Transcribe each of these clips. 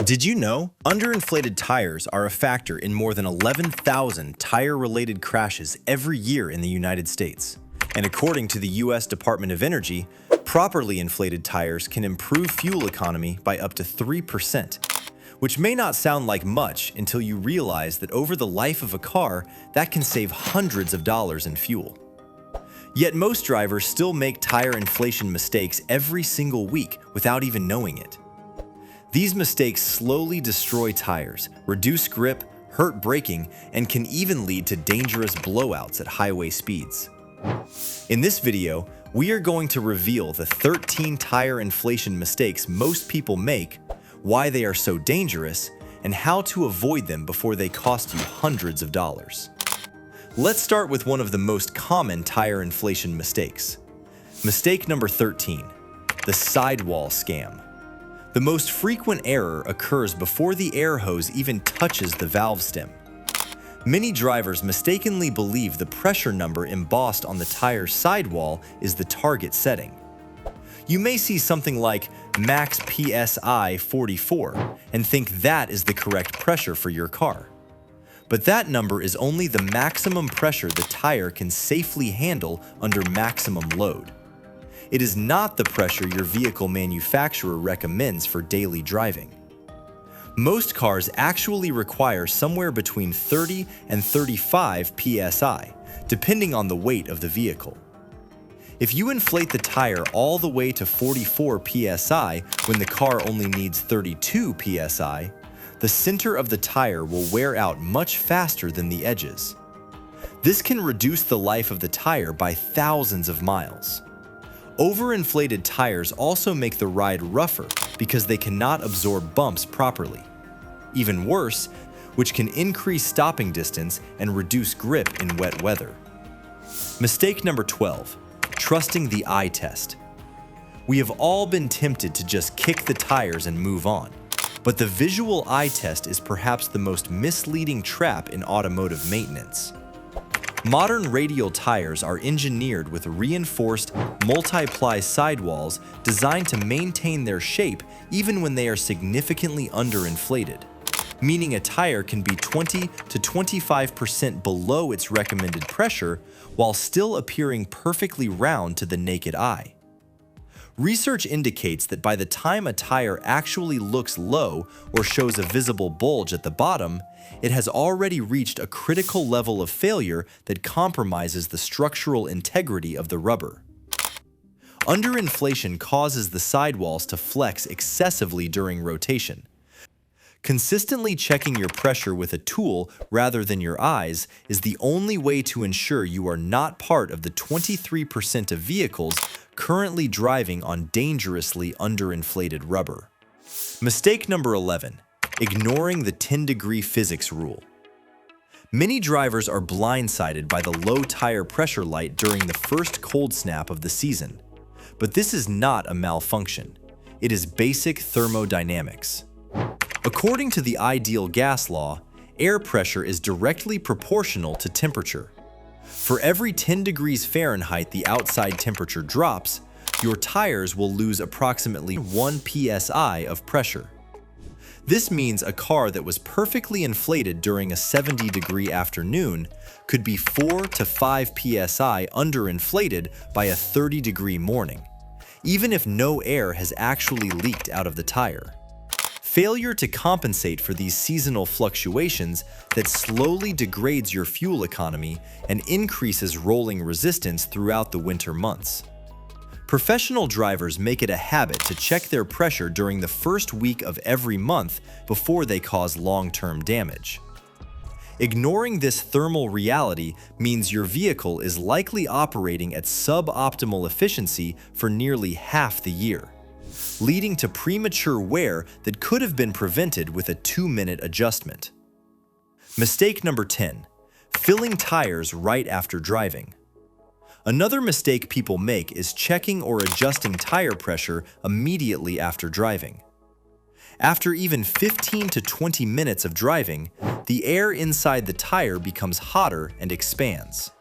Did you know? Underinflated tires are a factor in more than 11,000 tire-related crashes every year in the United States. And according to the U.S. Department of Energy, properly inflated tires can improve fuel economy by up to 3%, which may not sound like much until you realize that over the life of a car, that can save hundreds of dollars in fuel. Yet most drivers still make tire inflation mistakes every single week without even knowing it. These mistakes slowly destroy tires, reduce grip, hurt braking, and can even lead to dangerous blowouts at highway speeds. In this video, we are going to reveal the 13 tire inflation mistakes most people make, why they are so dangerous, and how to avoid them before they cost you hundreds of dollars. Let's start with one of the most common tire inflation mistakes. Mistake number 13, the sidewall scam. The most frequent error occurs before the air hose even touches the valve stem. Many drivers mistakenly believe the pressure number embossed on the tire's sidewall is the target setting. You may see something like max PSI 44 and think that is the correct pressure for your car. But that number is only the maximum pressure the tire can safely handle under maximum load. It is not the pressure your vehicle manufacturer recommends for daily driving. Most cars actually require somewhere between 30 and 35 psi, depending on the weight of the vehicle. If you inflate the tire all the way to 44 psi when the car only needs 32 psi, the center of the tire will wear out much faster than the edges. This can reduce the life of the tire by thousands of miles. Overinflated tires also make the ride rougher because they cannot absorb bumps properly. Even worse, which can increase stopping distance and reduce grip in wet weather. Mistake number 12, trusting the eye test. We have all been tempted to just kick the tires and move on, but the visual eye test is perhaps the most misleading trap in automotive maintenance. Modern radial tires are engineered with reinforced, multi-ply sidewalls designed to maintain their shape even when they are significantly underinflated, meaning a tire can be 20 to 25% below its recommended pressure while still appearing perfectly round to the naked eye. Research indicates that by the time a tire actually looks low or shows a visible bulge at the bottom, it has already reached a critical level of failure that compromises the structural integrity of the rubber. Underinflation causes the sidewalls to flex excessively during rotation. Consistently checking your pressure with a tool rather than your eyes is the only way to ensure you are not part of the 23% of vehicles currently driving on dangerously underinflated rubber. Mistake number 11, ignoring the 10-degree physics rule. Many drivers are blindsided by the low tire pressure light during the first cold snap of the season. But this is not a malfunction. It is basic thermodynamics. According to the ideal gas law, air pressure is directly proportional to temperature. For every 10 degrees Fahrenheit the outside temperature drops, your tires will lose approximately 1 psi of pressure. This means a car that was perfectly inflated during a 70-degree afternoon could be 4 to 5 psi underinflated by a 30-degree morning, even if no air has actually leaked out of the tire. Failure to compensate for these seasonal fluctuations that slowly degrades your fuel economy and increases rolling resistance throughout the winter months. Professional drivers make it a habit to check their pressure during the first week of every month before they cause long-term damage. Ignoring this thermal reality means your vehicle is likely operating at suboptimal efficiency for nearly half the year, leading to premature wear that could have been prevented with a 2-minute adjustment. Mistake number 10, filling tires right after driving. Another mistake people make is checking or adjusting tire pressure immediately after driving. After even 15 to 20 minutes of driving, the air inside the tire becomes hotter and expands.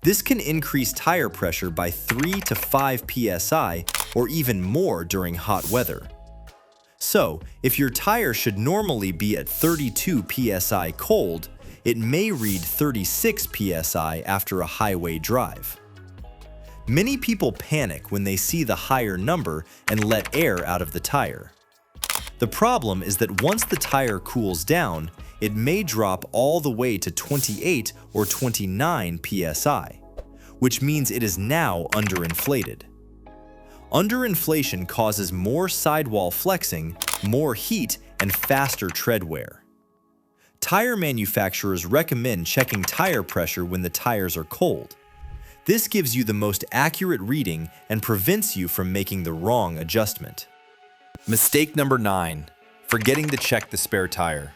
This can increase tire pressure by 3 to 5 psi or even more during hot weather. So, if your tire should normally be at 32 psi cold, it may read 36 psi after a highway drive. Many people panic when they see the higher number and let air out of the tire. The problem is that once the tire cools down, it may drop all the way to 28 or 29 psi, which means it is now underinflated. Underinflation causes more sidewall flexing, more heat, and faster tread wear. Tire manufacturers recommend checking tire pressure when the tires are cold. This gives you the most accurate reading and prevents you from making the wrong adjustment. Mistake number 9, forgetting to check the spare tire.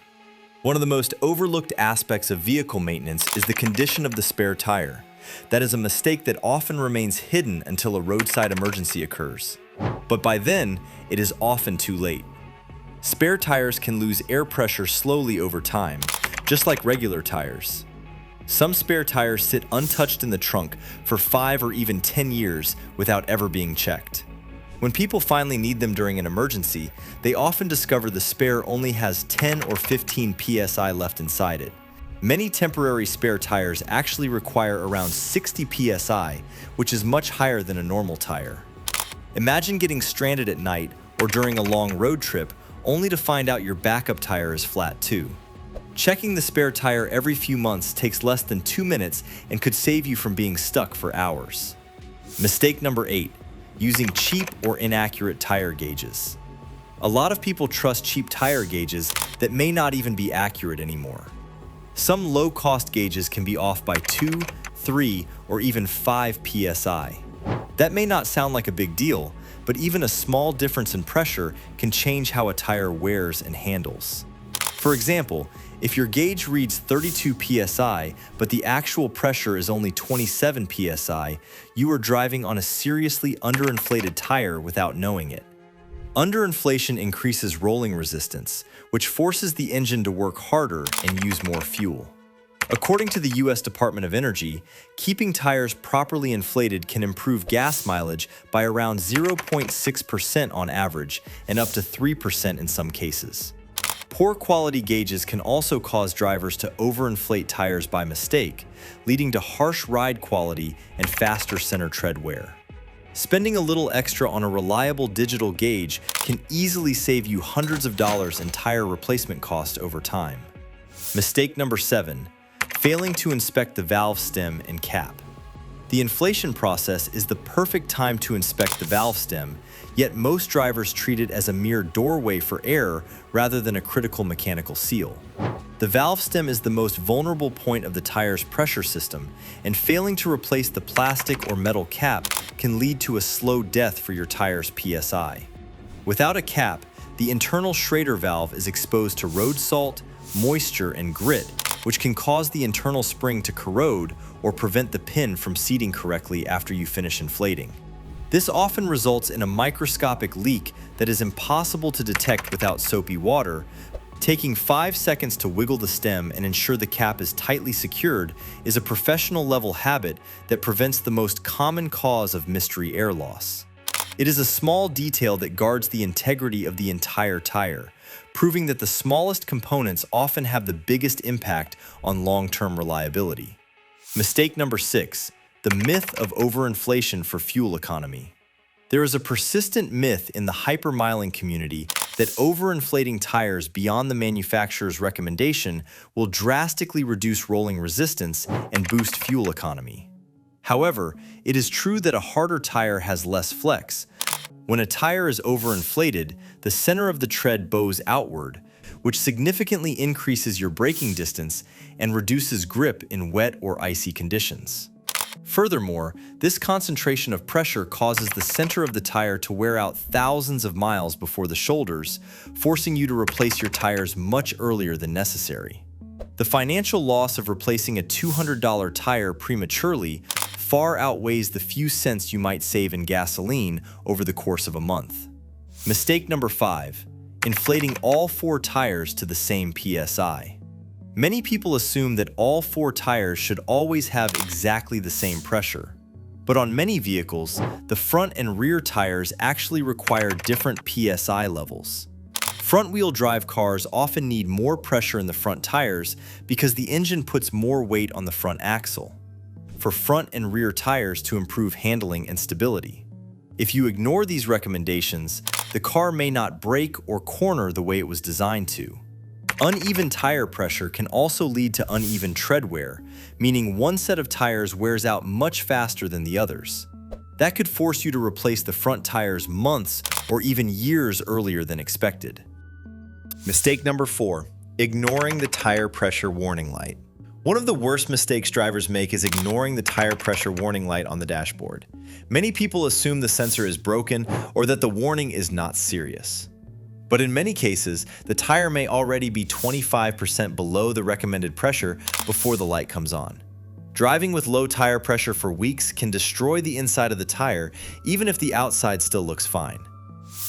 One of the most overlooked aspects of vehicle maintenance is the condition of the spare tire. That is a mistake that often remains hidden until a roadside emergency occurs. But by then, it is often too late. Spare tires can lose air pressure slowly over time, just like regular tires. Some spare tires sit untouched in the trunk for 5 or even 10 years without ever being checked. When people finally need them during an emergency, they often discover the spare only has 10 or 15 psi left inside it. Many temporary spare tires actually require around 60 psi, which is much higher than a normal tire. Imagine getting stranded at night or during a long road trip only to find out your backup tire is flat too. Checking the spare tire every few months takes less than 2 minutes and could save you from being stuck for hours. Mistake number 8, using cheap or inaccurate tire gauges. A lot of people trust cheap tire gauges that may not even be accurate anymore. Some low-cost gauges can be off by 2, 3, or even 5 psi. That may not sound like a big deal, but even a small difference in pressure can change how a tire wears and handles. For example, if your gauge reads 32 psi, but the actual pressure is only 27 psi, you are driving on a seriously underinflated tire without knowing it. Underinflation increases rolling resistance, which forces the engine to work harder and use more fuel. According to the U.S. Department of Energy, keeping tires properly inflated can improve gas mileage by around 0.6% on average and up to 3% in some cases. Poor quality gauges can also cause drivers to overinflate tires by mistake, leading to harsh ride quality and faster center tread wear. Spending a little extra on a reliable digital gauge can easily save you hundreds of dollars in tire replacement costs over time. Mistake number 7, failing to inspect the valve stem and cap. The inflation process is the perfect time to inspect the valve stem, yet most drivers treat it as a mere doorway for air rather than a critical mechanical seal. The valve stem is the most vulnerable point of the tire's pressure system, and failing to replace the plastic or metal cap can lead to a slow death for your tire's PSI. Without a cap, the internal Schrader valve is exposed to road salt, moisture, and grit, which can cause the internal spring to corrode or prevent the pin from seating correctly after you finish inflating. This often results in a microscopic leak that is impossible to detect without soapy water. Taking 5 seconds to wiggle the stem and ensure the cap is tightly secured is a professional-level habit that prevents the most common cause of mystery air loss. It is a small detail that guards the integrity of the entire tire, proving that the smallest components often have the biggest impact on long-term reliability. Mistake number 6, the myth of overinflation for fuel economy. There is a persistent myth in the hypermiling community that overinflating tires beyond the manufacturer's recommendation will drastically reduce rolling resistance and boost fuel economy. However, it is true that a harder tire has less flex. When a tire is overinflated, the center of the tread bows outward, which significantly increases your braking distance and reduces grip in wet or icy conditions. Furthermore, this concentration of pressure causes the center of the tire to wear out thousands of miles before the shoulders, forcing you to replace your tires much earlier than necessary. The financial loss of replacing a $200 tire prematurely far outweighs the few cents you might save in gasoline over the course of a month. Mistake number 5, inflating all 4 tires to the same PSI. Many people assume that all 4 tires should always have exactly the same pressure. But on many vehicles, the front and rear tires actually require different PSI levels. Front-wheel drive cars often need more pressure in the front tires because the engine puts more weight on the front axle, for front and rear tires to improve handling and stability. If you ignore these recommendations, the car may not brake or corner the way it was designed to. Uneven tire pressure can also lead to uneven tread wear, meaning one set of tires wears out much faster than the others. That could force you to replace the front tires months or even years earlier than expected. Mistake number 4, ignoring the tire pressure warning light. One of the worst mistakes drivers make is ignoring the tire pressure warning light on the dashboard. Many people assume the sensor is broken or that the warning is not serious. But in many cases, the tire may already be 25% below the recommended pressure before the light comes on. Driving with low tire pressure for weeks can destroy the inside of the tire, even if the outside still looks fine.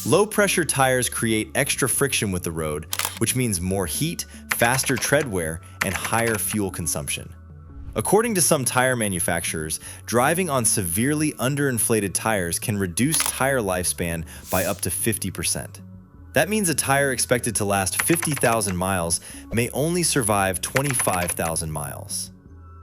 Low-pressure tires create extra friction with the road, which means more heat, faster tread wear, and higher fuel consumption. According to some tire manufacturers, driving on severely underinflated tires can reduce tire lifespan by up to 50%. That means a tire expected to last 50,000 miles may only survive 25,000 miles.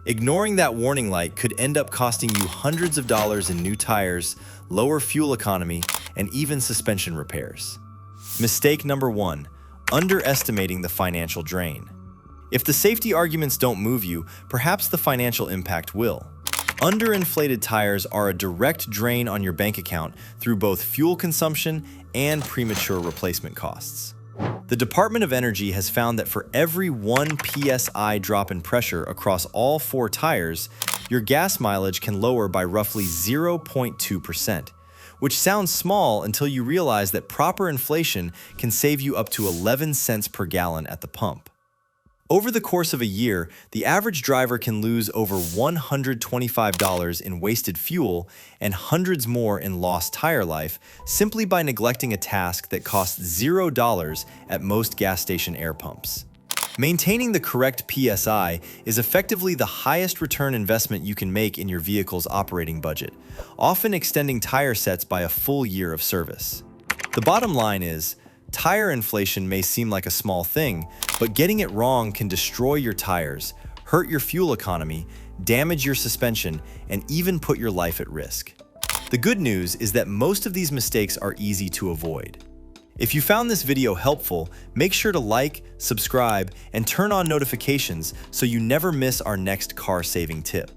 Ignoring that warning light could end up costing you hundreds of dollars in new tires, lower fuel economy, and even suspension repairs. Mistake number 1, underestimating the financial drain. If the safety arguments don't move you, perhaps the financial impact will. Underinflated tires are a direct drain on your bank account through both fuel consumption and premature replacement costs. The Department of Energy has found that for every 1 psi drop in pressure across all 4 tires, your gas mileage can lower by roughly 0.2%, which sounds small until you realize that proper inflation can save you up to 11 cents per gallon at the pump. Over the course of a year, the average driver can lose over $125 in wasted fuel and hundreds more in lost tire life simply by neglecting a task that costs $0 at most gas station air pumps. Maintaining the correct PSI is effectively the highest return investment you can make in your vehicle's operating budget, often extending tire sets by a full year of service. The bottom line is, tire inflation may seem like a small thing, but getting it wrong can destroy your tires, hurt your fuel economy, damage your suspension, and even put your life at risk. The good news is that most of these mistakes are easy to avoid. If you found this video helpful, make sure to like, subscribe, and turn on notifications so you never miss our next car-saving tip.